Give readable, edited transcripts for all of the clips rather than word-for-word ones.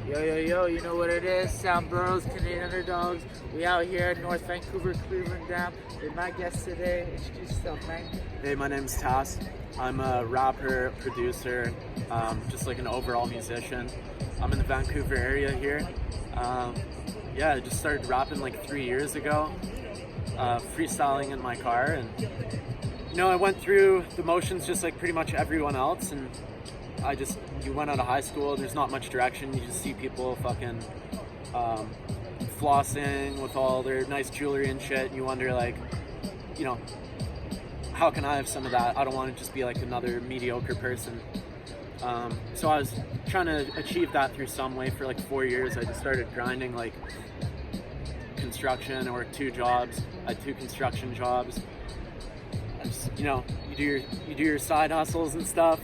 Yo, yo, yo, you know what it is? Sound Bros, Canadian Underdogs. We out here at North Vancouver, Cleveland Dam. With my guest today, introduce yourself, man. Hey, my name's Tass. I'm a rapper, producer, just like an overall musician. I'm in the Vancouver area here. I just started rapping like 3 years ago, freestyling in my car. And, I went through the motions just like pretty much everyone else. And you went out of high school, there's not much direction. You just see people fucking flossing with all their nice jewelry and shit. And you wonder, like, how can I have some of that? I don't want to just be like another mediocre person. So I was trying to achieve that through some way for like 4 years. I just started grinding like construction. I worked 2 jobs. I had 2 construction jobs. I just, you do your side hustles and stuff.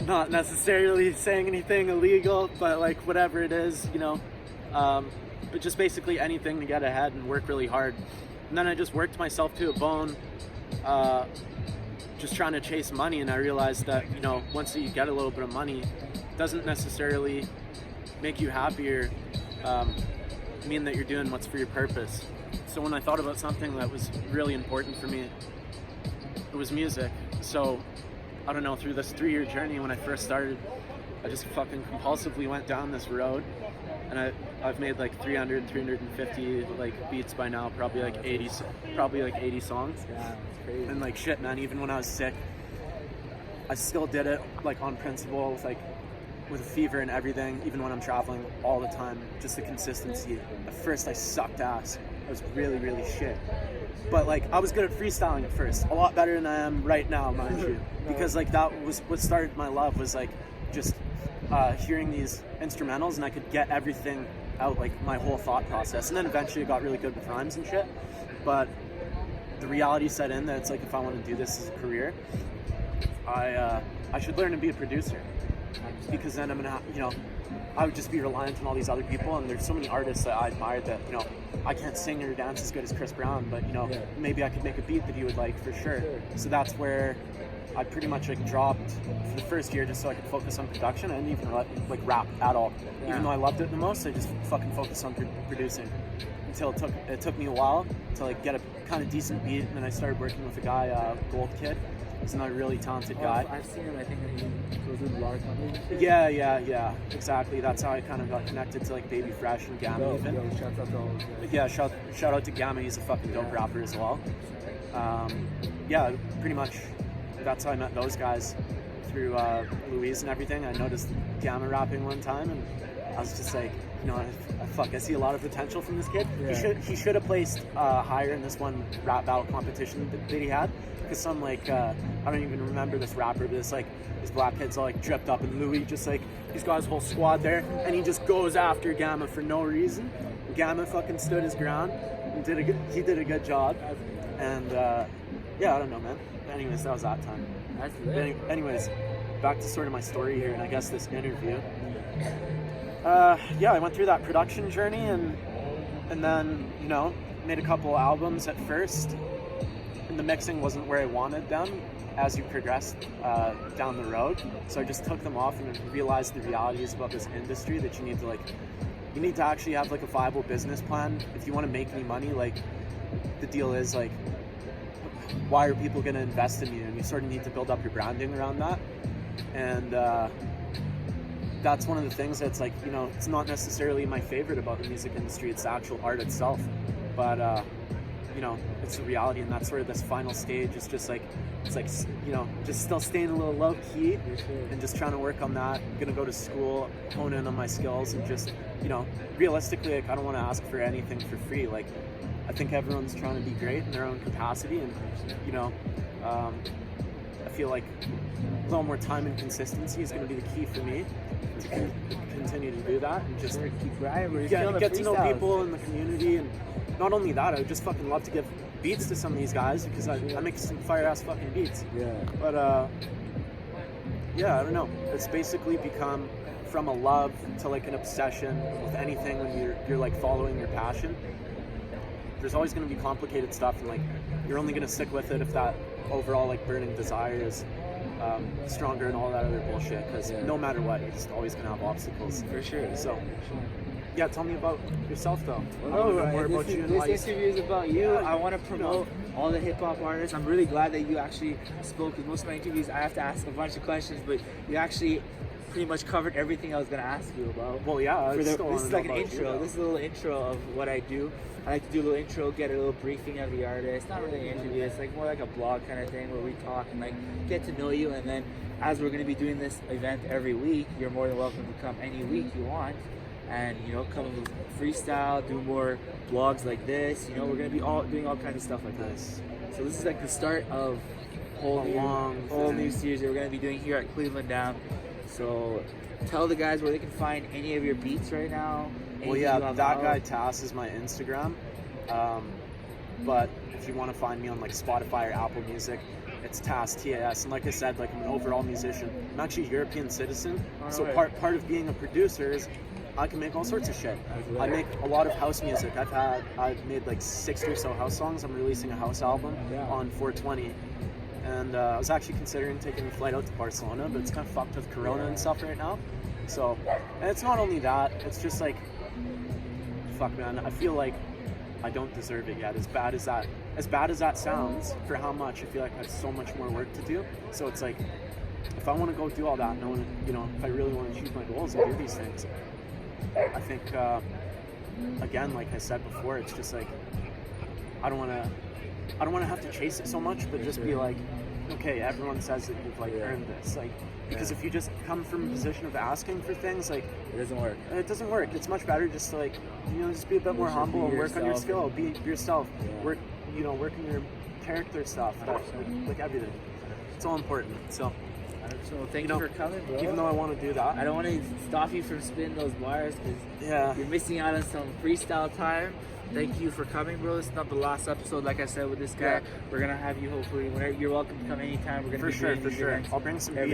Not necessarily saying anything illegal, but like whatever it is, but just basically anything to get ahead and work really hard. And then I just worked myself to a bone, just trying to chase money. And I realized that, once you get a little bit of money, it doesn't necessarily make you happier, mean that you're doing what's for your purpose. So when I thought about something that was really important for me, it was music. So I don't know, through this 3-year journey when I first started, I just fucking compulsively went down this road, and I've made like 350 like beats by now, probably like 80 songs. Yeah, it's crazy. And like shit, man, even when I was sick, I still did it like on principle, with a fever and everything, even when I'm traveling all the time. Just the consistency. At first I sucked ass. I was really, really shit. But like I was good at freestyling at first, a lot better than I am right now, mind you. Because like that was what started my love, was like just hearing these instrumentals, and I could get everything out, like my whole thought process. And then eventually I got really good with rhymes and shit. But the reality set in that it's like, if I want to do this as a career, I should learn to be a producer. Because then I'm gonna, I would just be reliant on all these other people. And there's so many artists that I admire that, I can't sing or dance as good as Chris Brown, but maybe I could make a beat that he would like for sure. So that's where I pretty much like dropped for the first year, just so I could focus on production. I didn't even like rap at all. Yeah. Even though I loved it the most, I just fucking focused on producing until it took me a while to like get a kind of decent beat. And then I started working with a guy, Gold Kid. He's another really talented guy. I've seen him. I think he goes with a lot of companies and shit. Yeah, exactly. That's how I kind of got connected to like Baby Fresh and Gamma even. Shout out to all those guys. Yeah, shout out to Gamma. He's a fucking dope rapper as well. Pretty much that's how I met those guys, through Louise and everything. I noticed Gamma rapping one time, and I was just like, I see a lot of potential from this kid. Yeah. He should have placed higher in this one rap battle competition that he had. Because some I don't even remember this rapper, but this black kid's all like dripped up, and Louis just like, he's got his whole squad there, and he just goes after Gamma for no reason. Gamma fucking stood his ground and he did a good job. And I don't know, man. Anyways, that was that time. That's lit. Anyways, back to sort of my story here, and I guess this interview. I went through that production journey, and then made a couple albums at first. And the mixing wasn't where I wanted them as you progressed down the road. So I just took them off and realized the realities about this industry, that you need to actually have like a viable business plan. If you want to make any money, like the deal is like, why are people going to invest in you? And you sort of need to build up your branding around that. And that's one of the things that's like, it's not necessarily my favorite about the music industry. It's the actual art itself. But it's the reality, and that's sort of this final stage. It's just like, just still staying a little low key and just trying to work on that. I'm gonna go to school, hone in on my skills, and just, realistically, like, I don't want to ask for anything for free. Like, I think everyone's trying to be great in their own capacity, and I feel like a little more time and consistency is going to be the key for me to continue to do that, and just keep grinding. Get to know people in the community. And not only that, I would just fucking love to give beats to some of these guys, because I make some fire ass fucking beats. Yeah. But I don't know. It's basically become from a love to like an obsession with anything when you're like following your passion. There's always going to be complicated stuff, and like you're only going to stick with it if that overall like burning desire is stronger and all that other bullshit. Because no matter what, you're just always gonna have obstacles. For sure. So, yeah, tell me about yourself though. This interview is about you. I want to promote all the hip hop artists. I'm really glad that you actually spoke. Because most of my interviews, I have to ask a bunch of questions, but you actually pretty much covered everything I was going to ask you about. Well, yeah, this is like an intro. This is a little intro of what I do. I like to do a little intro, get a little briefing of the artist. Not really an interview. It's like more like a blog kind of thing where we talk and like get to know you. And then as we're going to be doing this event every week, you're more than welcome to come any week you want. And come freestyle, do more vlogs like this. We're gonna be doing all kinds of stuff like this. So this is like the start of a whole new series that we're gonna be doing here at Cleveland Dam. So tell the guys where they can find any of your beats right now. Well, yeah, that guy Tass is my Instagram. But if you want to find me on like Spotify or Apple Music, it's Tass, T-A-S. And like I said, like I'm an overall musician. I'm actually a European citizen. So part of being a producer is I can make all sorts of shit. I make a lot of house music. I've made like 60 or so house songs. I'm releasing a house album on 420. And I was actually considering taking a flight out to Barcelona, but it's kind of fucked with Corona and stuff right now. So, and it's not only that, it's just like, fuck man, I feel like I don't deserve it yet. As bad as that sounds, for how much, I feel like I have so much more work to do. So it's like, if I want to go do all that, and if I really want to achieve my goals and do these things, I think, again, like I said before, it's just like, I don't want to have to chase it so much, but just be like, okay, everyone says that you've like earned this, like, because if you just come from a position of asking for things, like, it doesn't work. It's much better just to like, just be a bit more humble and work on your skill, be yourself, work on your character stuff, like everything. It's all important. So thank you for coming, bro. Even though I want to do that, I don't want to stop you from spinning those bars because you're missing out on some freestyle time. Thank you for coming, bro. This is not the last episode, like I said, with this guy. We're gonna have you hopefully whenever. You're welcome to come anytime. We're gonna for sure. I'll bring some beats.